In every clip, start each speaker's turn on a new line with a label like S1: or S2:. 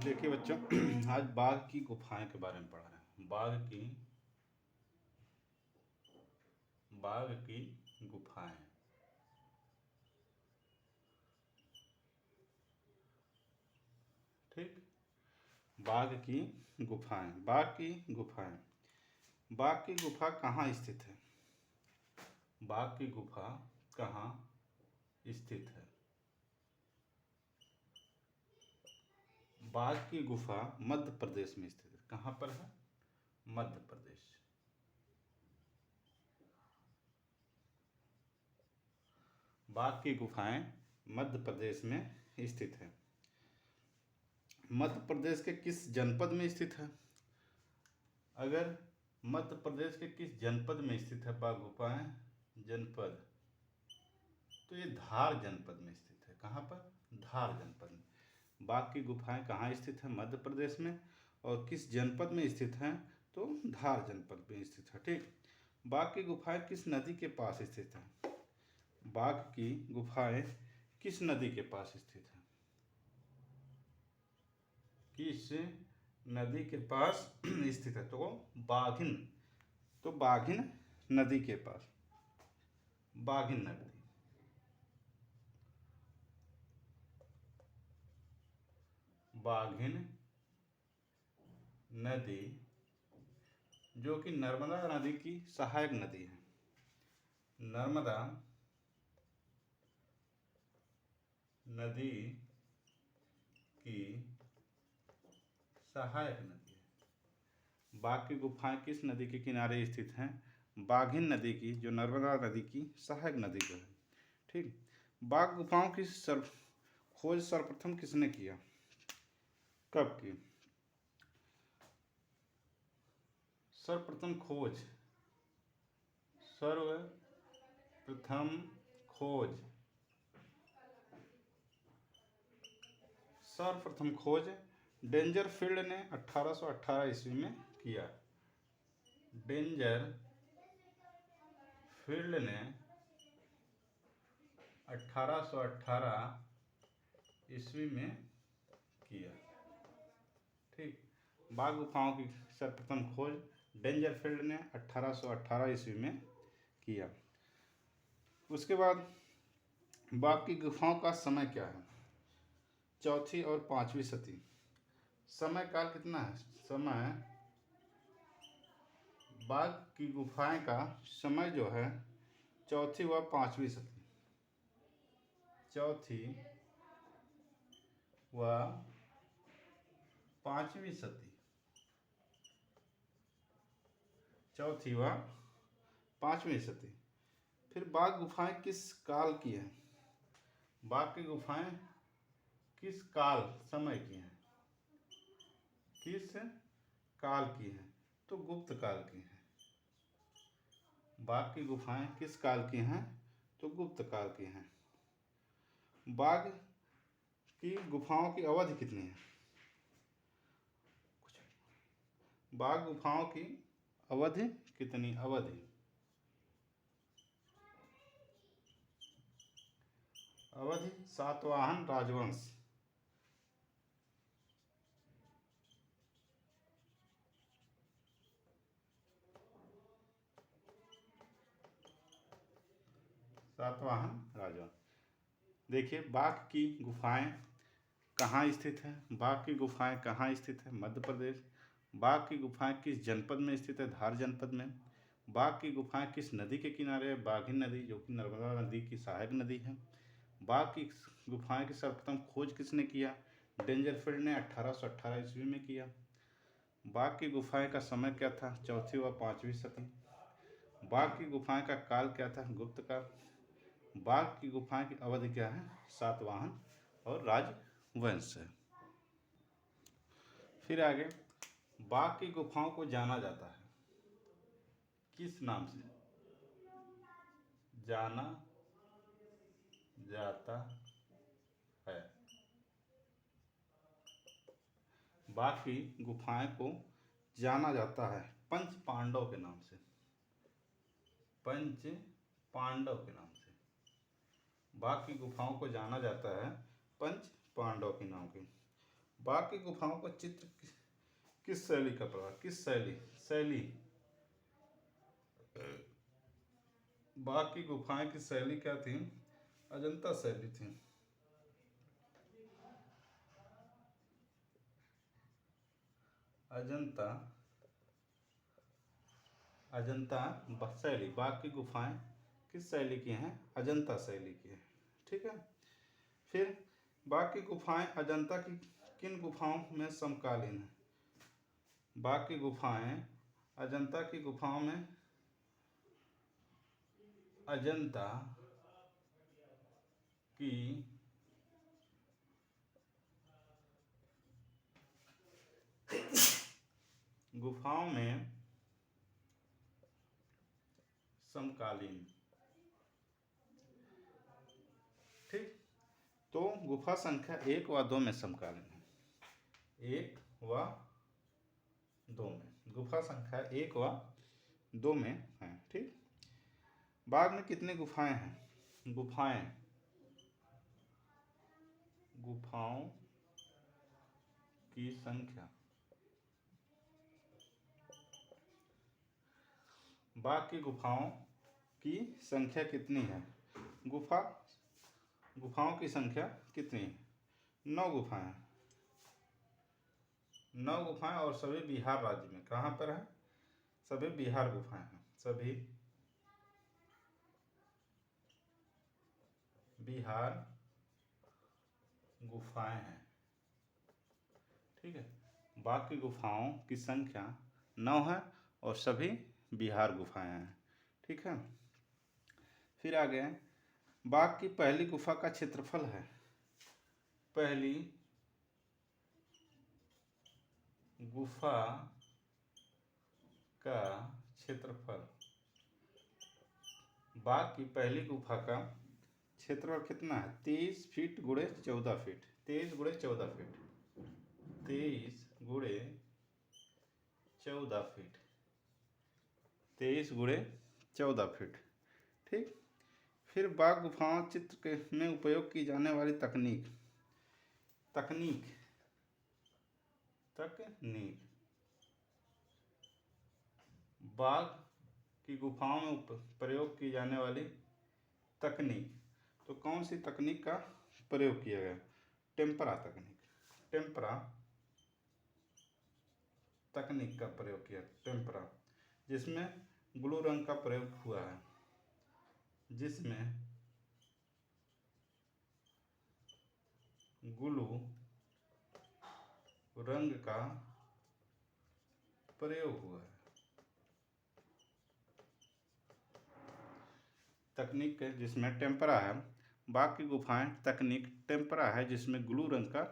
S1: देखिए बच्चों आज बाघ की गुफाएं के बारे में पढ़ रहे हैं। बाघ की गुफाएं। ठीक। बाघ की गुफाएं। बाघ की गुफा कहाँ स्थित है? बाघ की गुफा कहाँ स्थित है? बाघ की गुफा मध्य प्रदेश में स्थित है। कहाँ पर है? मध्य प्रदेश। बाघ की गुफाएं मध्य प्रदेश में स्थित है। मध्य प्रदेश के किस जनपद में स्थित है? अगर मध्य प्रदेश के किस जनपद में स्थित है बाघ गुफाएं? जनपद, तो ये धार जनपद में स्थित है। कहाँ पर? धार जनपद में। बाघ की गुफाएं कहाँ स्थित है? मध्य प्रदेश में। और किस जनपद में स्थित हैं? तो धार जनपद में स्थित है। ठीक। बाघ की गुफाएं किस नदी के पास स्थित है? बाघ की गुफाएं किस नदी के पास स्थित है? किस नदी के पास स्थित है? तो बाघिन नदी के पास। बाघिन नदी। बाघिन नदी जो कि नर्मदा नदी की सहायक नदी है। नर्मदा नदी की सहायक नदी है। बाघ की गुफाएं किस नदी के किनारे स्थित हैं? बाघिन नदी की, जो नर्मदा नदी की सहायक नदी जो है। ठीक। बाघ गुफाओं की खोज सर्वप्रथम किसने किया? कब की? सर्वप्रथम खोज सर्वप्रथम खोज डेंजरफील्ड ने 1818 ईस्वी में किया। डेंजरफील्ड ने 1818 ईस्वी में किया। ठीक। बाघ गुफाओं की सर्वप्रथम खोज डेंजरफील्ड ने 1818 ईस्वी में किया। उसके बाद बाघ की गुफाओं का समय क्या है? चौथी और पांचवी सदी। समय काल कितना है? बाघ की गुफाएं का समय जो है चौथी व पांचवी सदी। चौथी व पांचवी सदी। चौथी व पांचवी सदी। फिर बाघ गुफाएं किस काल की हैं? बाघ की गुफाएं किस काल समय की हैं? किस काल की हैं? तो गुप्त काल की हैं। बाघ की गुफाएं किस काल की हैं? तो गुप्त काल की हैं। बाघ की गुफाओं की अवधि कितनी है? बाघ गुफाओं की अवधि कितनी? अवधि सातवाहन राजवंश। सातवाहन राजवंश। देखिए बाघ की गुफाएं कहाँ स्थित है? बाघ की गुफाएं कहाँ स्थित है? मध्य प्रदेश। बाघ की गुफाएं किस जनपद में स्थित है? धार जनपद में। बाघ की गुफाएं किस नदी के किनारे है? बाघिन नदी, जो कि नर्मदा नदी की सहायक नदी है। बाघ की गुफाएं की सर्वप्रथम खोज किसने किया? डेंजरफील्ड ने 1818 ईस्वी में किया। बाघ की गुफाएं का समय क्या था? चौथी व पांचवी सदी। बाघ की गुफाएं का काल क्या था? गुप्त काल। बाघ की गुफाएं की अवधि क्या है? सातवाहन और राजवंश है। फिर आगे, बाघ की गुफाओं को जाना जाता है किस नाम से? जाना जाता है। बाघ की गुफाएं को जाना जाता है पंच पांडव के नाम से। पंच पांडव के नाम से बाघ की गुफाओं को जाना जाता है पंच पांडव के नाम के। बाघ की गुफाओं का चित्र किस शैली का प्रभाव, किस शैली बाघ की गुफाएं की शैली क्या थी? अजंता शैली थी। अजंता अजंता शैली, बाघ की गुफाएं किस शैली की हैं? अजंता शैली की है। ठीक है। फिर बाघ की गुफाएं अजंता की किन गुफाओं में समकालीन है? बाघ की गुफाएं अजंता की गुफाओं में अजंता की गुफाओं में समकालीन। ठीक। तो गुफा संख्या 1 व 2 में समकालीन है। 1 व 2 में गुफा संख्या 1 व 2 में है। ठीक। बाघ में कितनी गुफाएं हैं? गुफाओं की संख्या। बाघ की गुफाओं की संख्या कितनी है? गुफाओं की संख्या कितनी है? 9 गुफाएं। 9 गुफाएं और सभी बिहार राज्य में। कहाँ पर है? सभी बिहार गुफाएं हैं। सभी बिहार गुफाएं हैं। ठीक है। बाघ की गुफाओं की संख्या 9 है और सभी बिहार गुफाएं हैं। ठीक है। फिर आगे बाघ की पहली गुफा का क्षेत्रफल है। पहली गुफा का क्षेत्रफल। बाघ की पहली गुफा का क्षेत्रफल कितना है? 23 फीट गुणे 14 फीट। 23 गुणे 14 फीट। 23 गुणे 14 फीट। 23 गुणे 14 फीट। ठीक। फिर बाघ गुफाओं चित्र में उपयोग की जाने वाली तकनीक। बाघ की गुफाओं में प्रयोग की जाने वाली तकनीक। तो कौन सी तकनीक का प्रयोग किया गया? टेम्परा तकनीक का प्रयोग किया। टेम्परा, जिसमें ग्लू रंग का प्रयोग हुआ है। जिसमें ग्लू रंग का प्रयोग हुआ है। तकनीक जिसमें टेम्परा है। बाघ की गुफाएं तकनीक टेम्परा है जिसमें ग्लू रंग का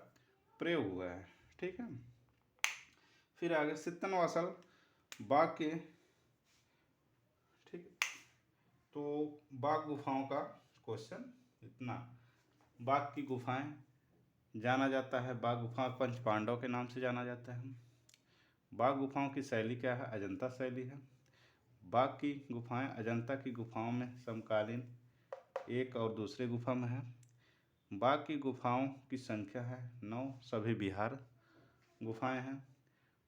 S1: प्रयोग हुआ है। ठीक है। फिर आगे सित्तनवासल बाघ के। ठीक। तो बाघ गुफाओं का क्वेश्चन इतना। बाघ की गुफाएं जाना जाता है, बाघ गुफा पंच पांडव के नाम से जाना जाता है। बाघ गुफाओं की शैली क्या है? अजंता शैली है। बाघ की गुफाएं अजंता की गुफाओं में समकालीन एक और दूसरे गुफा में है। बाघ की गुफाओं की संख्या है 9, सभी बिहार गुफाएं हैं।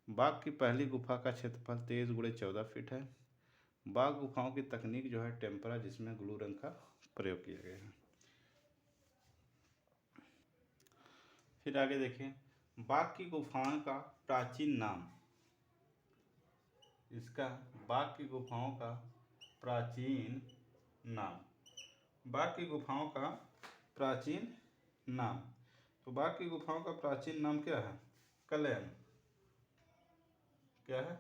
S1: बाघ की पहली गुफा का क्षेत्रफल 23 गुणे 14 फीट है। बाघ गुफाओं की तकनीक जो है टेम्परा, जिसमें ग्लू रंग का प्रयोग किया गया है। फिर आगे देखें बाघ की गुफाओं का प्राचीन नाम। इसका बाघ की गुफाओं का प्राचीन नाम। बाघ की गुफाओं का प्राचीन नाम। तो बाघ की गुफाओं का प्राचीन नाम क्या है? कलयन। क्या है?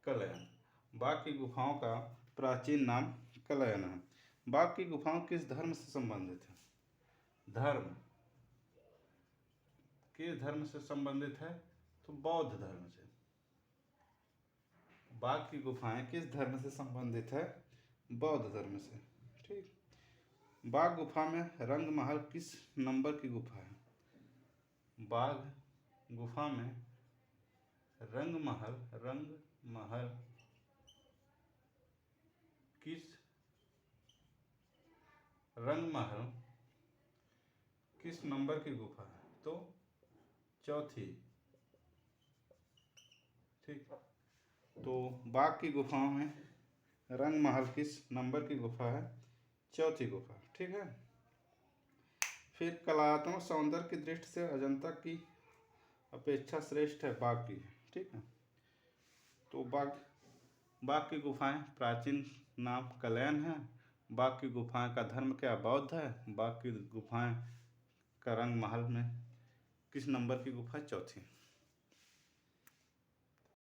S1: कलयन। बाघ की गुफाओं का प्राचीन नाम कलयन है। बाघ की गुफाओं किस धर्म से संबंधित है? धर्म किस धर्म से संबंधित है? तो बौद्ध धर्म से। बाघ की गुफाएं किस धर्म से संबंधित है? बौद्ध धर्म से। ठीक। बाघ गुफा में रंग महल किस नंबर की गुफा है? बाघ गुफा में रंग महल किस नंबर की गुफा है? तो चौथी। ठीक, तो बाघ की गुफाओं में रंग महल किस नंबर की गुफा है? चौथी गुफा। ठीक है। फिर कलात्मक सौंदर्य की दृष्टि से अजंता की अपेक्षा श्रेष्ठ है बाघ की। ठीक है। तो बाघ की गुफाएं प्राचीन नाम कलयन है। बाघ की गुफाएं का धर्म क्या? बौद्ध है। बाघ की गुफाएं का रंग महल में किस नंबर की गुफा? चौथी।